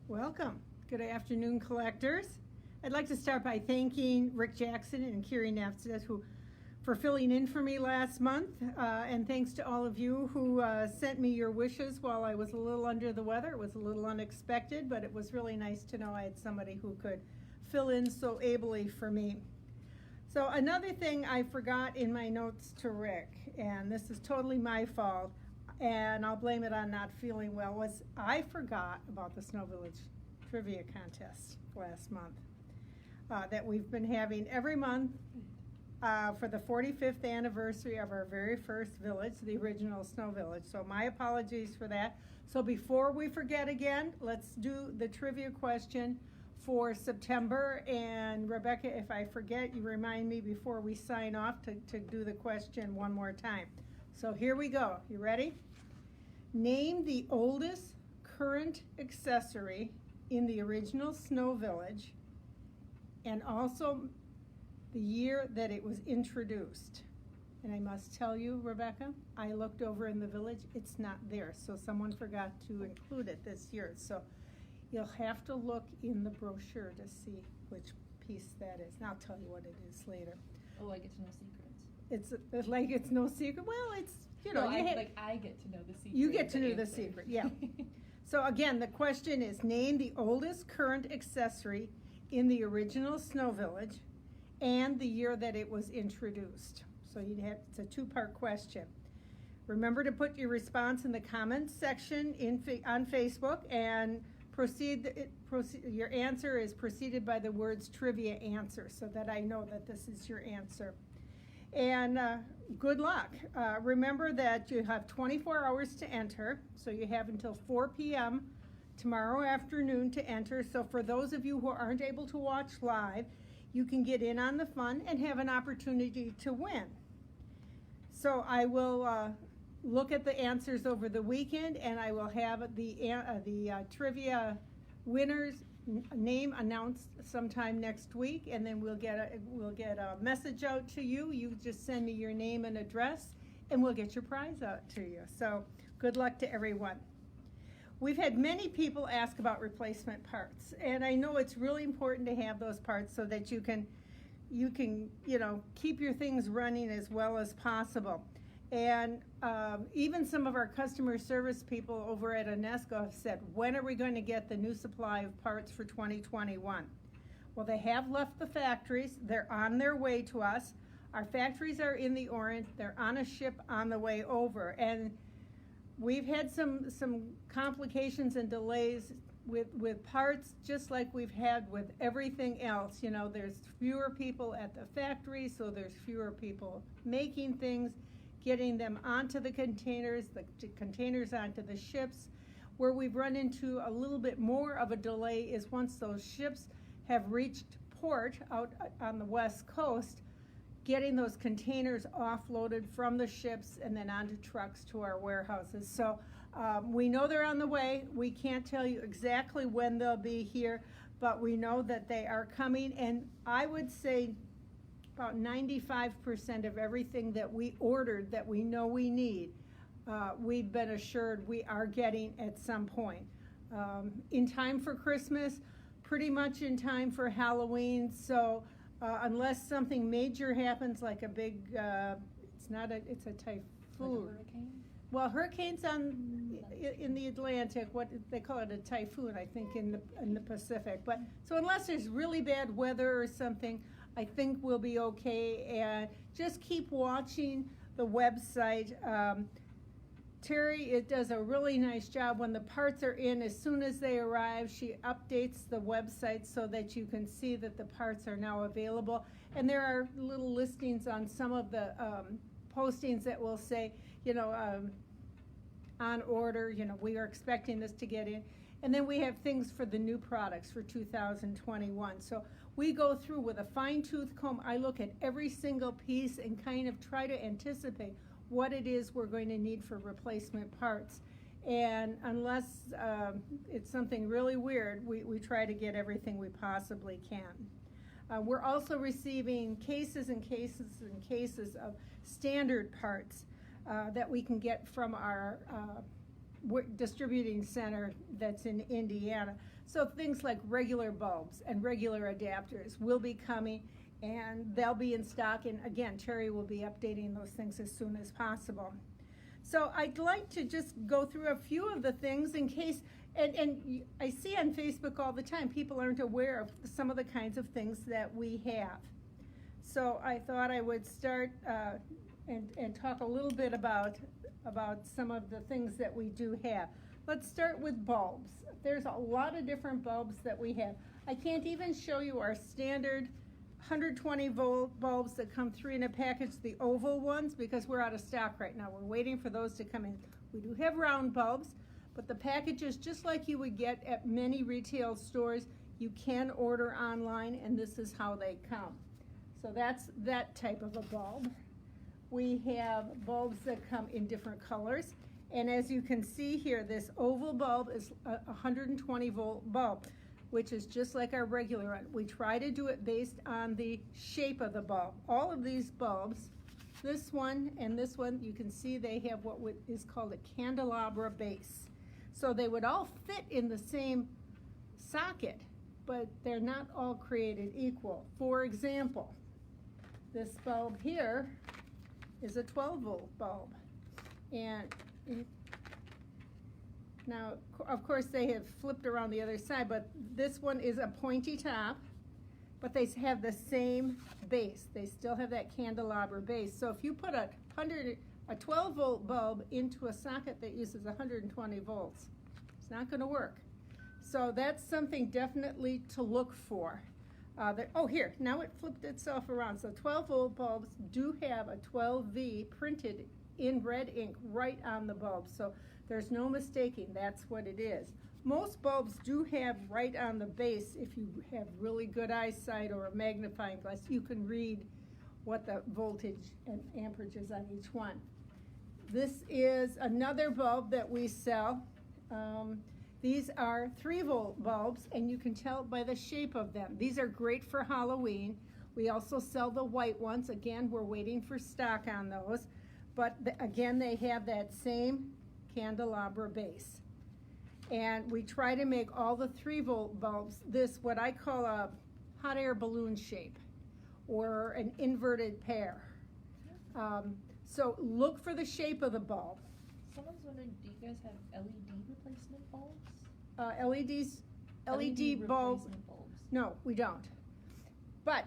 Welcome. Good afternoon, collectors. I'd like to start by thanking Rick Jackson and Kiri Nafzet for filling in for me last month, and thanks to all of you who sent me your wishes while I was a little under the weather. It was a little unexpected, but it was really nice to know I had somebody who could fill in so ably for me. So another thing I forgot in my notes to Rick, and this is totally my fault, and I'll blame it on not feeling well, was I forgot about the Snow Village Trivia Contest last month that we've been having every month for the 45th anniversary of our very first village, the original Snow Village. So my apologies for that. So before we forget again, let's do the trivia question for September. And Rebecca, if I forget, you remind me before we sign off to do the question one more time. So here we go. You ready? Name the oldest current accessory in the original Snow Village, and also the year that it was introduced. And I must tell you, Rebecca, I looked over in the village, it's not there. So someone forgot to include it this year. So you'll have to look in the brochure to see which piece that is. And I'll tell you what it is later. Oh, I get to know secrets. It's like it's no secret. Well, it's, you know. No, I get to know the secret. You get to know the secret, yeah. So again, the question is, name the oldest current accessory in the original Snow Village and the year that it was introduced. So it's a two-part question. Remember to put your response in the comments section on Facebook, and your answer is preceded by the words trivia answer, so that I know that this is your answer. And good luck. Remember that you have 24 hours to enter, so you have until 4 p.m. tomorrow afternoon to enter. So for those of you who aren't able to watch live, you can get in on the fun and have an opportunity to win. So I will look at the answers over the weekend, and I will have the trivia winners name announced sometime next week, and then we'll get a message out to you. You just send me your name and address, and we'll get your prize out to you. So good luck to everyone. We've had many people ask about replacement parts, and I know it's really important to have those parts so that you can keep your things running as well as possible. And even some of our customer service people over at Enesco have said, when are we going to get the new supply of parts for 2021? Well, they have left the factories. They're on their way to us. Our factories are in the orange. They're on a ship on the way over. And we've had some complications and delays with parts, just like we've had with everything else. You know, there's fewer people at the factory, so there's fewer people making things, getting them onto the containers onto the ships. Where we've run into a little bit more of a delay is once those ships have reached port out on the West Coast, getting those containers offloaded from the ships and then onto trucks to our warehouses. So we know they're on the way. We can't tell you exactly when they'll be here, but we know that they are coming. And I would say about 95% of everything that we ordered that we know we need, we've been assured we are getting at some point. In time for Christmas, pretty much in time for Halloween. So unless something major happens, like a big, it's a typhoon. Like a hurricane? Well, hurricanes in the Atlantic, what they call it, a typhoon, I think, in the Pacific. But so unless there's really bad weather or something, I think we'll be okay. And just keep watching the website. Terry, does a really nice job. When the parts are in, as soon as they arrive, she updates the website so that you can see that the parts are now available. And there are little listings on some of the postings that will say, on order, we are expecting this to get in. And then we have things for the new products for 2021. So we go through with a fine-tooth comb. I look at every single piece and kind of try to anticipate what it is we're going to need for replacement parts. And unless it's something really weird, we try to get everything we possibly can. We're also receiving cases and cases and cases of standard parts that we can get from our distributing center that's in Indiana. So things like regular bulbs and regular adapters will be coming, and they'll be in stock. And again, Terry will be updating those things as soon as possible. So I'd like to just go through a few of the things in case, and I see on Facebook all the time, people aren't aware of some of the kinds of things that we have. So I thought I would start and talk a little bit about some of the things that we do have. Let's start with bulbs. There's a lot of different bulbs that we have. I can't even show you our standard 120 volt bulbs that come 3 in a package, the oval ones, because we're out of stock right now. We're waiting for those to come in. We do have round bulbs, but the packages, just like you would get at many retail stores, you can order online, and this is how they come. So that's that type of a bulb. We have bulbs that come in different colors. And as you can see here, this oval bulb is a 120 volt bulb, which is just like our regular one. We try to do it based on the shape of the bulb. All of these bulbs, this one and this one, you can see they have what is called a candelabra base. So they would all fit in the same socket, but they're not all created equal. For example, this bulb here is a 12 volt bulb. And now, of course, they have flipped around the other side, but this one is a pointy top, but they have the same base. They still have that candelabra base. So if you put a 12 volt bulb into a socket that uses 120 volts, it's not going to work. So that's something definitely to look for. Here, now it flipped itself around. So 12 volt bulbs do have a 12V printed in red ink right on the bulb, so there's no mistaking that's what it is. Most bulbs do have right on the base, if you have really good eyesight or a magnifying glass, you can read what the voltage and amperage is on each one. This is another bulb that we sell. These are 3 volt bulbs, and you can tell by the shape of them. These are great for Halloween. We also sell the white ones. Again, we're waiting for stock on those. But again, they have that same candelabra base. And we try to make all the 3 volt bulbs this, what I call a hot air balloon shape, or an inverted pear. So look for the shape of the bulb. Someone's wondering, do you guys have LED replacement bulbs? LED bulbs, replacement bulbs. no, we don't. But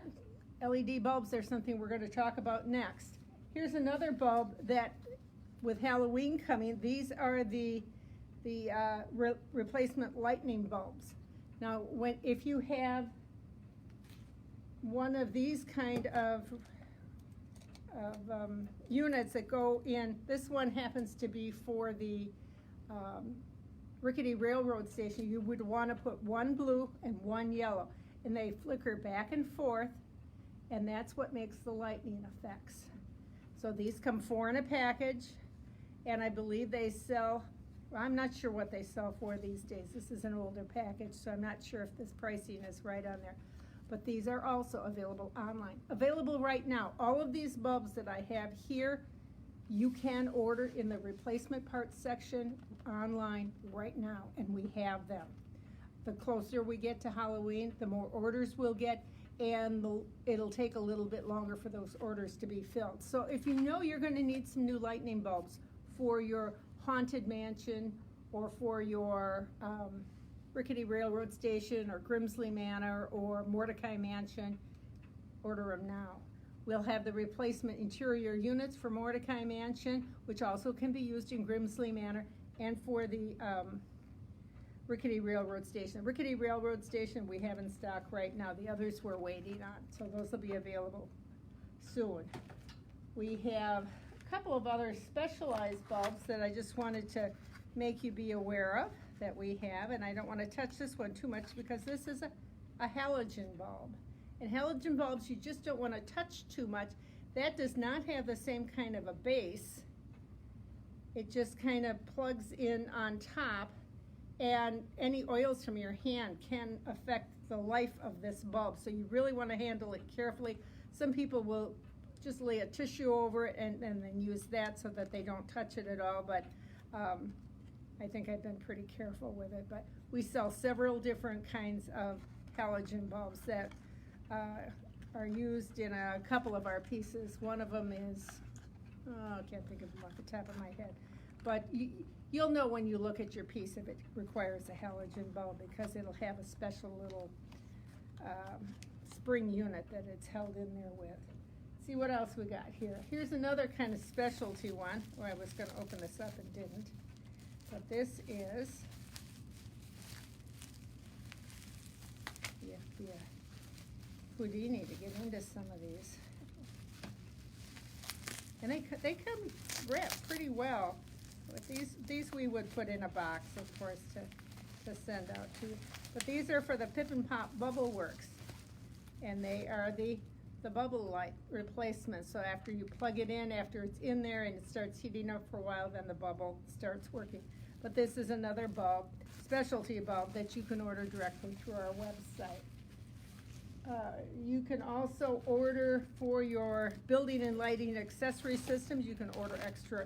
LED bulbs are something we're going to talk about next. Here's another bulb that, with Halloween coming, these are the replacement lightning bulbs. Now, if you have one of these kind of units that go in, this one happens to be for the Rickety Railroad Station. You would want to put one blue and one yellow, and they flicker back and forth, and that's what makes the lightning effects. So these come 4 in a package, and I believe they sell, I'm not sure what they sell for these days. This is an older package, so I'm not sure if this pricing is right on there. But these are also available online. Available right now. All of these bulbs that I have here, you can order in the replacement parts section online right now, and we have them. The closer we get to Halloween, the more orders we'll get, and it'll take a little bit longer for those orders to be filled. So if you know you're going to need some new lightning bulbs for your haunted mansion or for your Rickety Railroad Station or Grimsley Manor or Mordecai Mansion, order them now. We'll have the replacement interior units for Mordecai Mansion, which also can be used in Grimsley Manor, and for the Rickety Railroad Station. Rickety Railroad Station we have in stock right now. The others we're waiting on, so those will be available soon. We have a couple of other specialized bulbs that I just wanted to make you be aware of that we have, and I don't want to touch this one too much because this is a halogen bulb. And halogen bulbs you just don't want to touch too much. That does not have the same kind of a base. It just kind of plugs in on top, and any oils from your hand can affect the life of this bulb, so you really want to handle it carefully. Some people will just lay a tissue over it and then use that so that they don't touch it at all, but I think I've been pretty careful with it, but we sell several different kinds of halogen bulbs that are used in a couple of our pieces. One of them is, I can't think of them off the top of my head, but you'll know when you look at your piece if it requires a halogen bulb, because it'll have a special little spring unit that it's held in there with. See what else we got here. Here's another kind of specialty one. Oh, I was going to open this up and didn't. But this is, you have to be a Houdini to get into some of these. And they come wrapped pretty well. But these we would put in a box, of course, to send out to you. But these are for the Pip and Pop Bubble Works. And they are the bubble light replacement. So after you plug it in, after it's in there and it starts heating up for a while, then the bubble starts working. But this is another bulb, specialty bulb, that you can order directly through our website. You can also order for your building and lighting accessory systems. You can order extra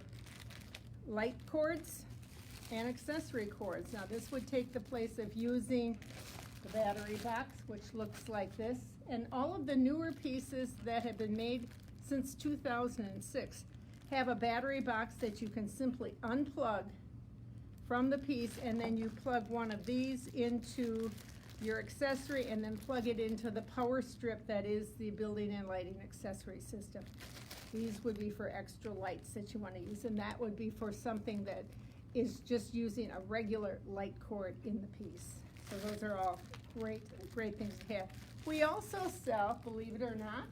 light cords and accessory cords. Now this would take the place of using the battery box, which looks like this. And all of the newer pieces that have been made since 2006 have a battery box that you can simply unplug from the piece, and then you plug one of these into your accessory and then plug it into the power strip that is the building and lighting accessory system. These would be for extra lights that you want to use, and that would be for something that is just using a regular light cord in the piece. So those are all great things to have. We also sell, believe it or not,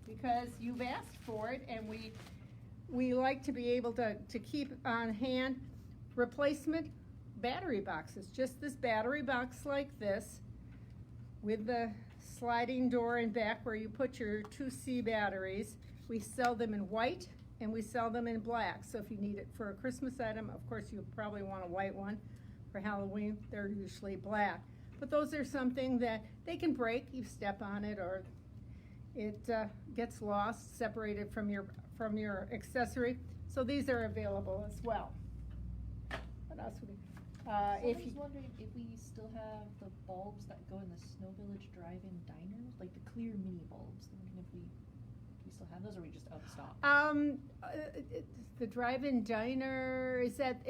because you've asked for it, and we like to be able to keep on hand replacement battery boxes. Just this battery box like this with the sliding door in back where you put your 2C batteries. We sell them in white and we sell them in black. So if you need it for a Christmas item, of course you probably want a white one. For Halloween, they're usually black. But those are something that they can break. You step on it, or it gets lost, separated from your accessory. So these are available as well. What else would we? Somebody's wondering if we still have the bulbs that go in the Snow Village drive-in diners, like the clear mini bulbs. I'm wondering if we still have those, or are we just out of stock? The drive-in diner, is that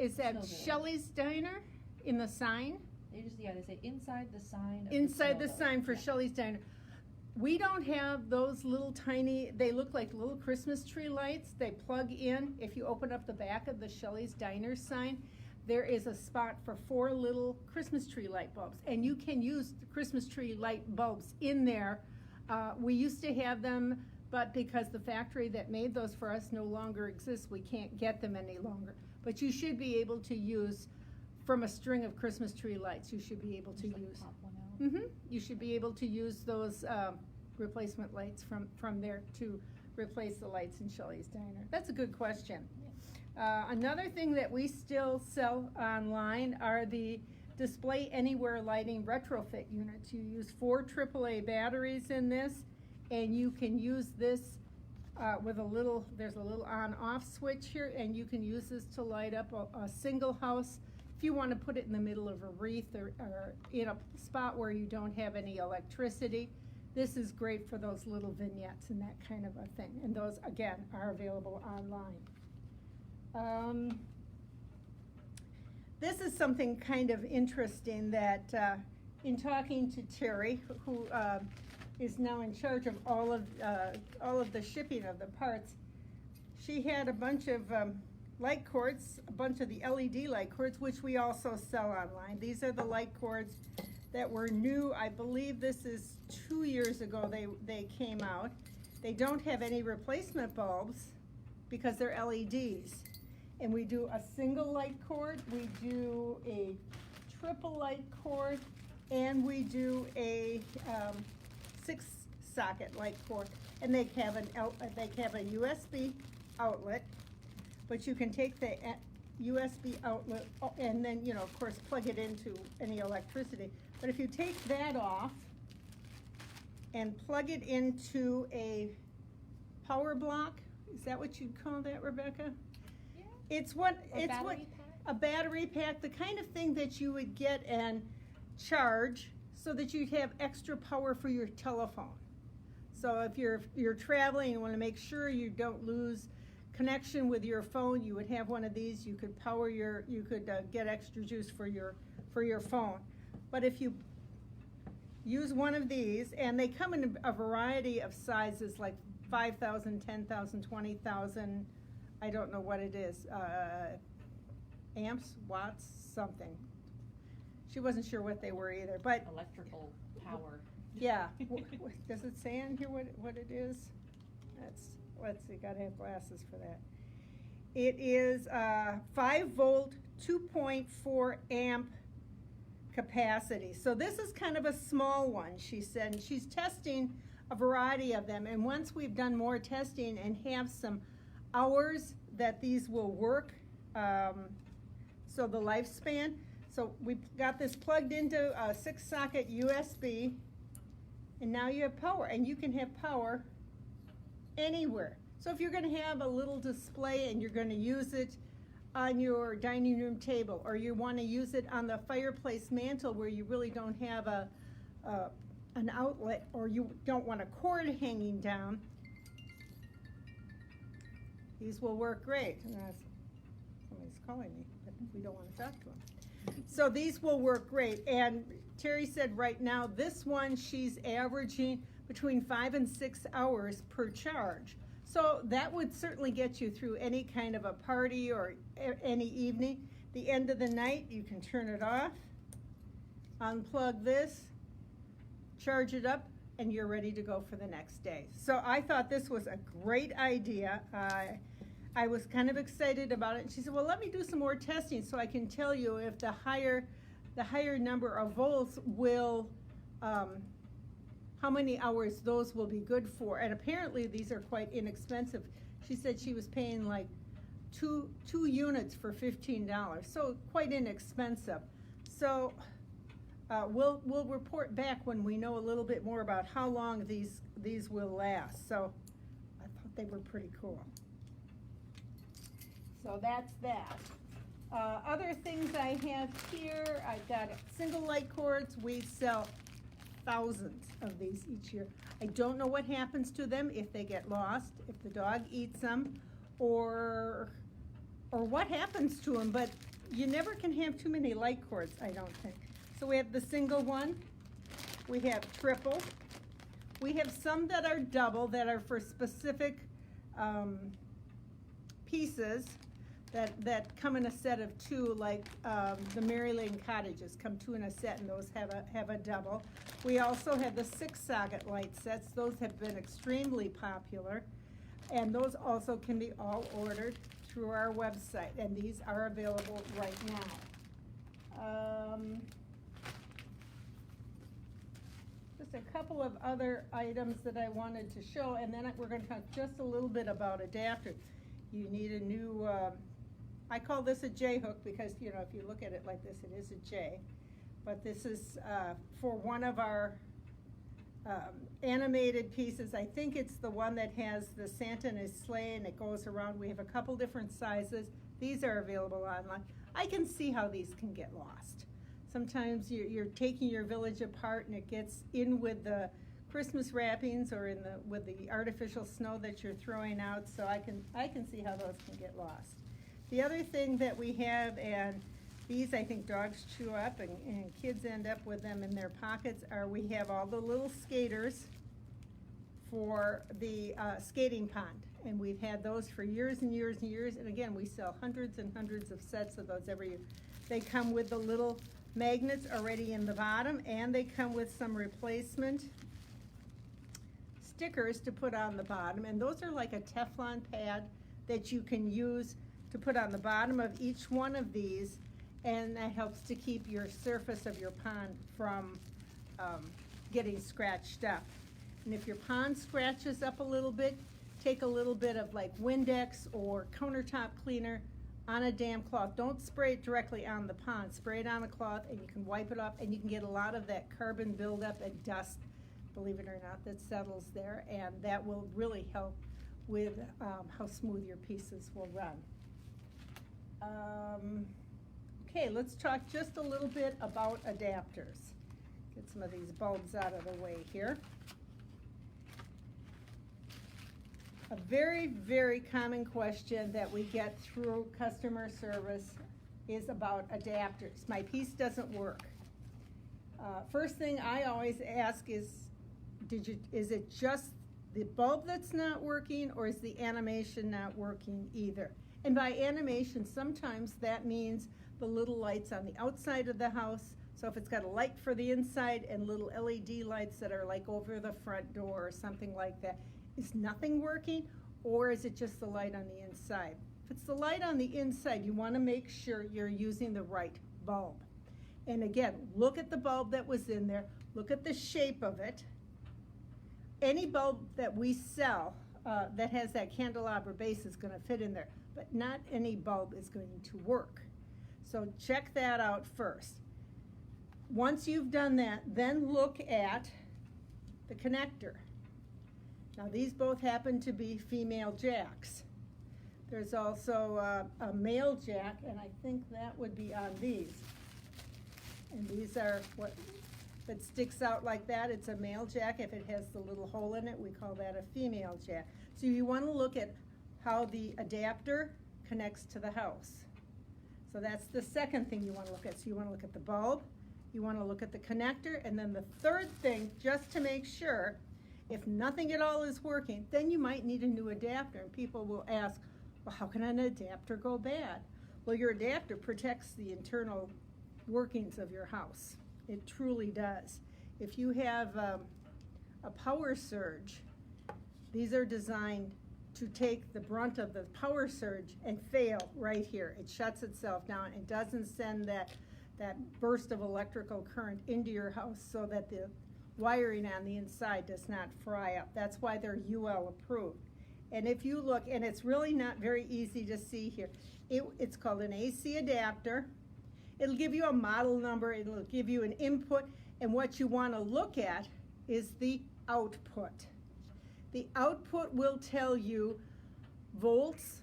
Shelley's Diner in the sign? They say inside the sign. Inside the sign for Shelley's Diner. We don't have those little tiny, they look like little Christmas tree lights. They plug in. If you open up the back of the Shelley's Diner sign, there is a spot for 4 little Christmas tree light bulbs. And you can use the Christmas tree light bulbs in there. We used to have them, but because the factory that made those for us no longer exists, we can't get them any longer. But you should be able to use, from a string of Christmas tree lights, you should be able to use. Pop one out. You should be able to use those replacement lights from there to replace the lights in Shelley's Diner. That's a good question. Another thing that we still sell online are the Display Anywhere lighting retrofit units. You use 4 AAA batteries in this, and you can use this with there's a little on-off switch here, and you can use this to light up a single house. If you want to put it in the middle of a wreath or in a spot where you don't have any electricity, this is great for those little vignettes and that kind of a thing. And those, again, are available online. This is something kind of interesting that in talking to Terry, who is now in charge of all of the shipping of the parts, she had a bunch of light cords, a bunch of the LED light cords, which we also sell online. These are the light cords that were new. I believe this is 2 years ago they came out. They don't have any replacement bulbs because they're LEDs. And we do a single light cord, we do a triple light cord, and we do a 6-socket light cord. And they have a USB outlet, but you can take the USB outlet and then, of course, plug it into any electricity. But if you take that off and plug it into a power block, is that what you'd call that, Rebecca? Yeah. It's what a battery pack, the kind of thing that you would get and charge so that you'd have extra power for your telephone. So if you're traveling and want to make sure you don't lose connection with your phone, you would have one of these. You could get extra juice for your phone. But if you use one of these, and they come in a variety of sizes, like 5,000, 10,000, 20,000, I don't know what it is, amps, watts, something. She wasn't sure what they were either, but electrical power. Yeah. Does it say on here what it is? Let's see, gotta have glasses for that. It is 5 volt, 2.4 amp capacity. So this is kind of a small one, she said. And she's testing a variety of them. And once we've done more testing and have some hours that these will work, so the lifespan. So we got this plugged into a 6-socket USB, and now you have power. And you can have power anywhere. So if you're going to have a little display and you're going to use it on your dining room table, or you want to use it on the fireplace mantle where you really don't have an outlet, or you don't want a cord hanging down, these will work great. Somebody's calling me, but we don't want to talk to them. So these will work great. And Terry said right now, this one she's averaging between 5 and 6 hours per charge. So that would certainly get you through any kind of a party or any evening. The end of the night, you can turn it off, unplug this, charge it up, and you're ready to go for the next day. So I thought this was a great idea. I was kind of excited about it. And she said, well, let me do some more testing so I can tell you if the higher number of volts will, how many hours those will be good for. And apparently these are quite inexpensive. She said she was paying like two units for $15, so quite inexpensive. So we'll report back when we know a little bit more about how long these will last. So I thought they were pretty cool. So that's that. Other things I have here, I've got single light cords. We sell thousands of these each year. I don't know what happens to them, if they get lost, if the dog eats them, or what happens to them, but you never can have too many light cords, I don't think. So we have the single one, we have triple, we have some that are double, that are for specific pieces that come in a set of 2, like the Mary Lane cottages come 2 in a set, and those have a double. We also have the 6-socket light sets. Those have been extremely popular, and those also can be all ordered through our website, and these are available right now. Just a couple of other items that I wanted to show, and then we're going to talk just a little bit about adapters. You need a new, I call this a J-hook because, you know, if you look at it like this, it is a J. But this is for one of our animated pieces. I think it's the one that has the Santa and his sleigh and it goes around. We have a couple different sizes. These are available online. I can see how these can get lost. Sometimes you're taking your village apart and it gets in with the Christmas wrappings or with the artificial snow that you're throwing out, so I can see how those can get lost. The other thing that we have, and these I think dogs chew up and kids end up with them in their pockets, we have all the little skaters for the skating pond, and we've had those for years and years and years, and again, we sell hundreds and hundreds of sets of those every year. They come with the little magnets already in the bottom, and they come with some replacement stickers to put on the bottom, and those are like a Teflon pad that you can use to put on the bottom of each one of these, and that helps to keep your surface of your pond from getting scratched up. And if your pond scratches up a little bit, take a little bit of like Windex or countertop cleaner on a damp cloth. Don't spray it directly on the pond. Spray it on a cloth and you can wipe it off, and you can get a lot of that carbon buildup and dust, believe it or not, that settles there, and that will really help with how smooth your pieces will run. Okay, let's talk just a little bit about adapters. Get some of these bulbs out of the way here. A very, very common question that we get through customer service is about adapters. My piece doesn't work. First thing I always ask is it just the bulb that's not working, or is the animation not working either? And by animation, sometimes that means the little lights on the outside of the house. So if it's got a light for the inside and little LED lights that are like over the front door or something like that, is nothing working, or is it just the light on the inside? If it's the light on the inside, you want to make sure you're using the right bulb. And again, look at the bulb that was in there, look at the shape of it. Any bulb that we sell that has that candelabra base is going to fit in there, but not any bulb is going to work. So check that out first. Once you've done that, then look at the connector. Now these both happen to be female jacks. There's also a male jack, and I think that would be on these. And these are what that sticks out like that. It's a male jack. If it has the little hole in it, we call that a female jack. So you want to look at how the adapter connects to the house. So that's the second thing you want to look at. So you want to look at the bulb, you want to look at the connector, and then the third thing, just to make sure, if nothing at all is working, then you might need a new adapter. And people will ask, well, how can an adapter go bad? Well, your adapter protects the internal workings of your house. It truly does. If you have a power surge, these are designed to take the brunt of the power surge and fail right here. It shuts itself down and doesn't send that burst of electrical current into your house so that the wiring on the inside does not fry up. That's why they're UL approved. And if you look, and it's really not very easy to see here, it's called an AC adapter. It'll give you a model number, it'll give you an input, and what you want to look at is the output. The output will tell you volts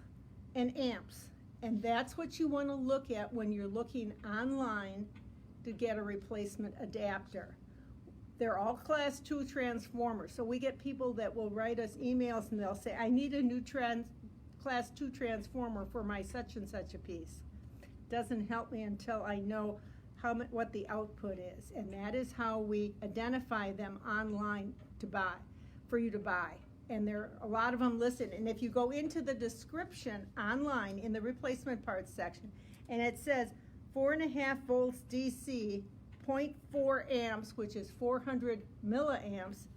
and amps, and that's what you want to look at when you're looking online to get a replacement adapter. They're all class 2 transformers, so we get people that will write us emails and they'll say, I need a new class 2 transformer for my such and such a piece. Doesn't help me until I know what the output is, and that is how we identify them online to buy, for you to buy. And there are a lot of them listed, and if you go into the description online in the replacement parts section, and it says 4.5 volts DC, 0.4 amps, which is 400 milliamps,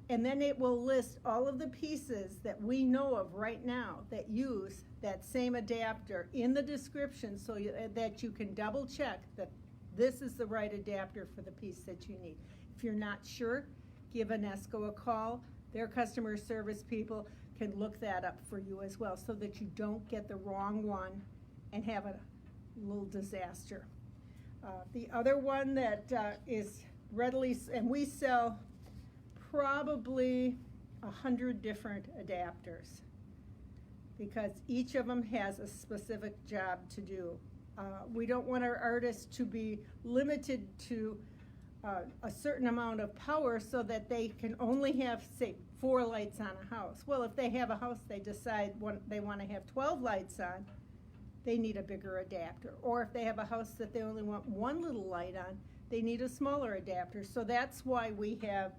and then it will list all of the pieces that we know of right now that use that same adapter in the description so that you can double check that this is the right adapter for the piece that you need. If you're not sure, give Enesco a call. Their customer service people can look that up for you as well so that you don't get the wrong one and have a little disaster. The other one that is readily, and we sell probably 100 different adapters because each of them has a specific job to do. We don't want our artists to be limited to a certain amount of power so that they can only have, say, 4 lights on a house. Well, if they have a house they decide they want to have 12 lights on, they need a bigger adapter. Or if they have a house that they only want 1 little light on, they need a smaller adapter. So that's why we have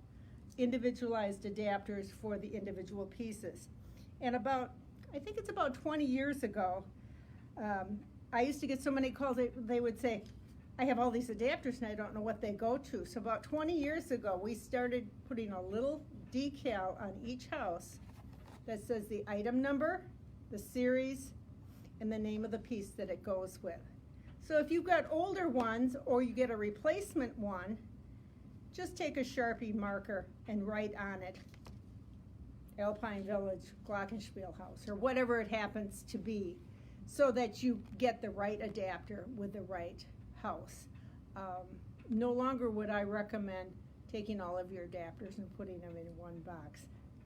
individualized adapters for the individual pieces. And I think it's about 20 years ago, I used to get so many calls, they would say, I have all these adapters and I don't know what they go to. So about 20 years ago, we started putting a little decal on each house that says the item number, the series, and the name of the piece that it goes with. So if you've got older ones or you get a replacement one, just take a Sharpie marker and write on it Alpine Village Glockenspiel House or whatever it happens to be so that you get the right adapter with the right house. No longer would I recommend taking all of your adapters and putting them in one box.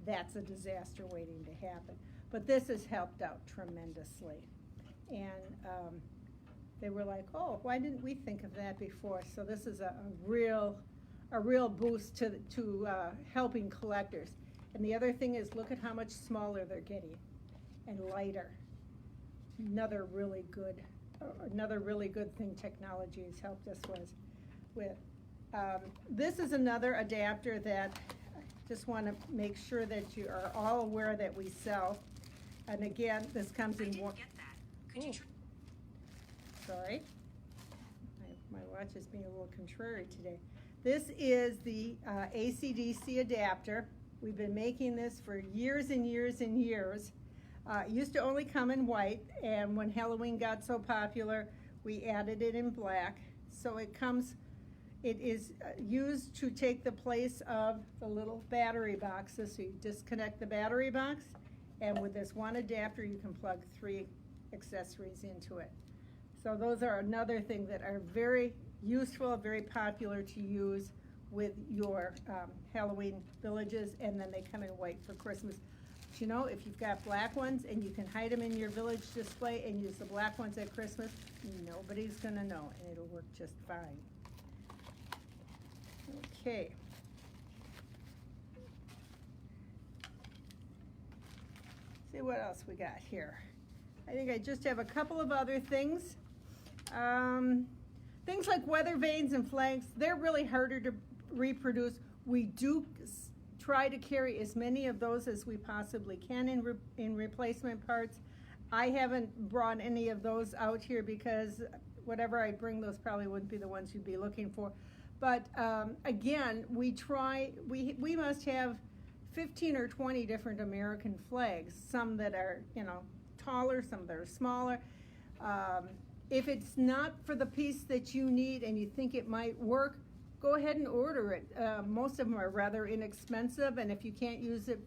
That's a disaster waiting to happen. But this has helped out tremendously. And they were like, oh, why didn't we think of that before? So this is a real boost to helping collectors. And the other thing is, look at how much smaller they're getting and lighter. Another really good thing technology has helped us with. This is another adapter that I just want to make sure that you are all aware that we sell. And again, this comes in one. Sorry, my watch is being a little contrary today. This is the AC/DC adapter. We've been making this for years and years and years. It used to only come in white, and when Halloween got so popular, we added it in black. So it is used to take the place of the little battery boxes. So you disconnect the battery box, and with this one adapter, you can plug 3 accessories into it. So those are another thing that are very useful, very popular to use with your Halloween villages, and then they come in white for Christmas. But you know, if you've got black ones and you can hide them in your village display and use the black ones at Christmas, nobody's gonna know, and it'll work just fine. Okay. See what else we got here. I think I just have a couple of other things. Things like weather vanes and flags, they're really harder to reproduce. We do try to carry as many of those as we possibly can in replacement parts. I haven't brought any of those out here because whatever I bring, those probably wouldn't be the ones you'd be looking for. But again, we must have 15 or 20 different American flags, some that are, taller, some that are smaller. If it's not for the piece that you need and you think it might work, go ahead and order it. Most of them are rather inexpensive, and if you can't use it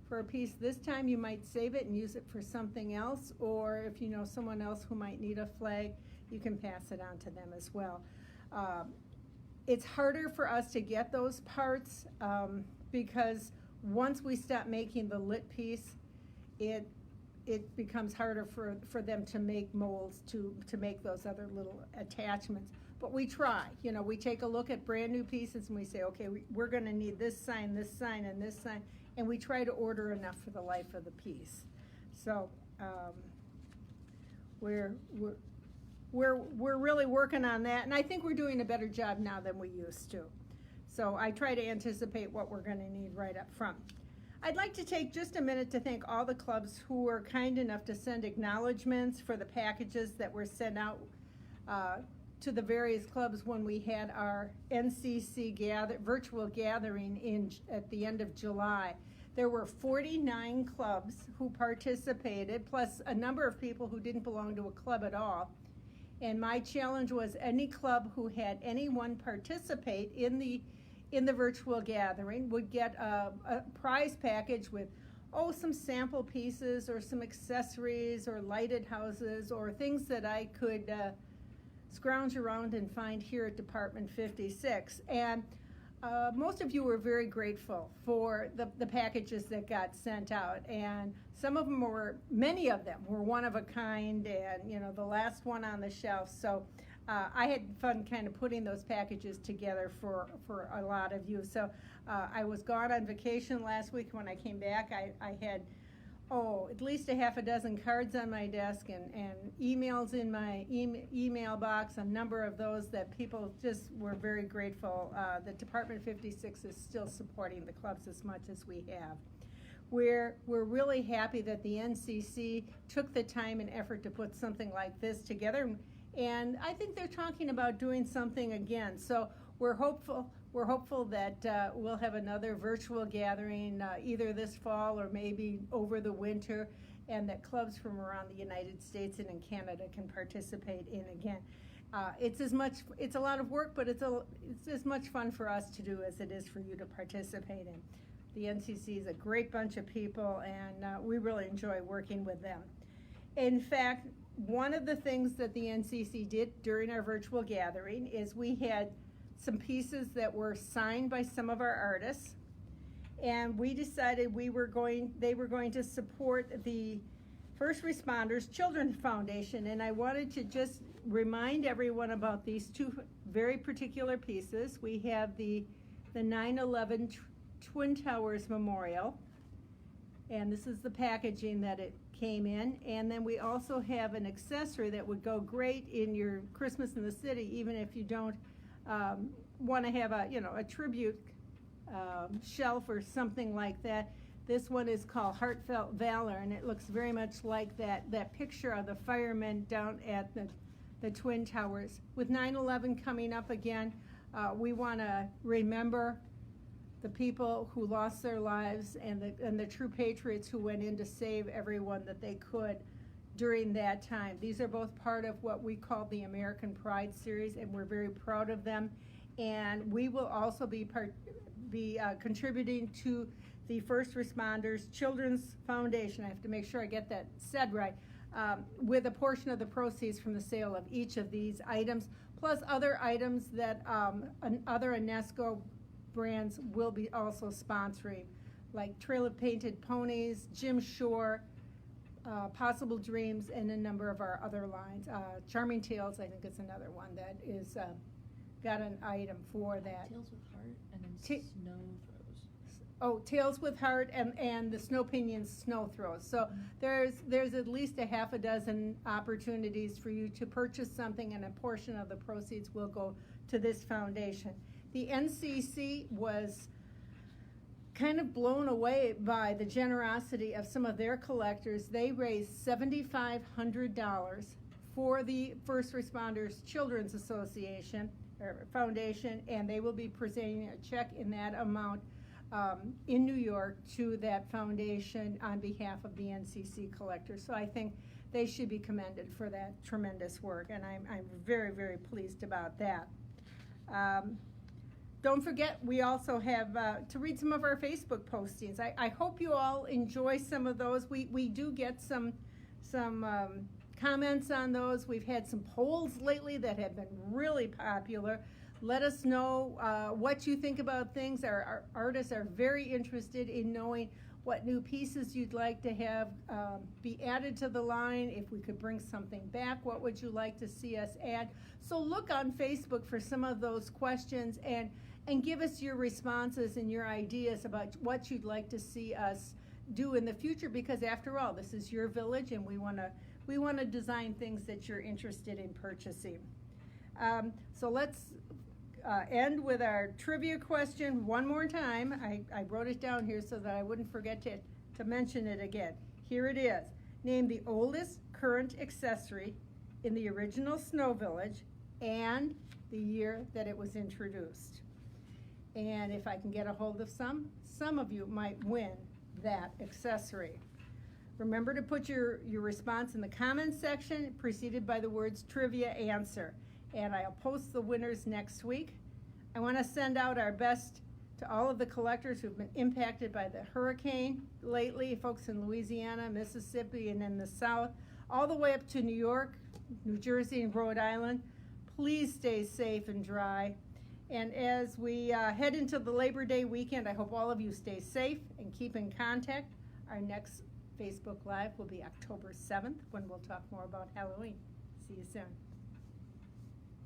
for a piece this time, you might save it and use it for something else, or if you know someone else who might need a flag, you can pass it on to them as well. It's harder for us to get those parts because once we stop making the lit piece, it becomes harder for them to make molds to make those other little attachments. But we try, we take a look at brand new pieces and we say, okay, we're gonna need this sign, and this sign, and we try to order enough for the life of the piece. So we're really working on that, and I think we're doing a better job now than we used to. So I try to anticipate what we're gonna need right up front. I'd like to take just a minute to thank all the clubs who were kind enough to send acknowledgments for the packages that were sent out to the various clubs when we had our NCC virtual gathering at the end of July. There were 49 clubs who participated, plus a number of people who didn't belong to a club at all. And my challenge was any club who had anyone participate in the virtual gathering would get a prize package with, some sample pieces or some accessories or lighted houses or things that I could scrounge around and find here at Department 56. And most of you were very grateful for the packages that got sent out. And many of them were one of a kind and, the last one on the shelf. So I had fun kind of putting those packages together for a lot of you. So I was gone on vacation last week. When I came back, I had at least a half a dozen cards on my desk and emails in my email box, a number of those that people just were very grateful that Department 56 is still supporting the clubs as much as we have. We're really happy that the NCC took the time and effort to put something like this together, and I think they're talking about doing something again. So we're hopeful that we'll have another virtual gathering either this fall or maybe over the winter, and that clubs from around the United States and in Canada can participate in again. It's a lot of work, but it's as much fun for us to do as it is for you to participate in. The NCC is a great bunch of people, and we really enjoy working with them. In fact, one of the things that the NCC did during our virtual gathering is we had some pieces that were signed by some of our artists, and we decided they were going to support the First Responders Children's Foundation, and I wanted to just remind everyone about these two very particular pieces. We have the 9/11 Twin Towers Memorial, and this is the packaging that it came in, and then we also have an accessory that would go great in your Christmas in the City, even if you don't want to have a tribute shelf or something like that. This one is called Heartfelt Valor, and it looks very much like that picture of the firemen down at the Twin Towers. With 9/11 coming up again, we want to remember the people who lost their lives and the true patriots who went in to save everyone that they could during that time. These are both part of what we call the American Pride series, and we're very proud of them. And we will also be contributing to the First Responders Children's Foundation. I have to make sure I get that said right. With a portion of the proceeds from the sale of each of these items, plus other items that other UNESCO brands will be also sponsoring, like Trail of Painted Ponies, Jim Shore, Possible Dreams, and a number of our other lines. Charming Tales, I think, is another one that is got an item for that. Tales with Heart, and then Snow Throws. Oh, Tales with Heart and the Snow Pinions Snow Throws. So there's at least a half a dozen opportunities for you to purchase something, and a portion of the proceeds will go to this foundation. The NCC was kind of blown away by the generosity of some of their collectors. They raised $7,500 for the First Responders Children's Association or Foundation, and they will be presenting a check in that amount in New York to that foundation on behalf of the NCC collectors. So I think they should be commended for that tremendous work, and I'm very, very pleased about that. Don't forget, we also have to read some of our Facebook postings. I hope you all enjoy some of those. We do get some comments on those. We've had some polls lately that have been really popular. Let us know what you think about things. Our artists are very interested in knowing what new pieces you'd like to have be added to the line. If we could bring something back, what would you like to see us add? So look on Facebook for some of those questions and give us your responses and your ideas about what you'd like to see us do in the future, because after all, this is your village, and we want to design things that you're interested in purchasing. So let's end with our trivia question one more time. I wrote it down here so that I wouldn't forget to mention it again. Here it is. Name the oldest current accessory in the original Snow Village and the year that it was introduced. And if I can get a hold of some of you might win that accessory. Remember to put your response in the comments section, preceded by the words trivia answer. And I'll post the winners next week. I want to send out our best to all of the collectors who've been impacted by the hurricane lately, folks in Louisiana, Mississippi, and in the South, all the way up to New York, New Jersey, and Rhode Island. Please stay safe and dry. And as we head into the Labor Day weekend, I hope all of you stay safe and keep in contact. Our next Facebook Live will be October 7th, when we'll talk more about Halloween. See you soon.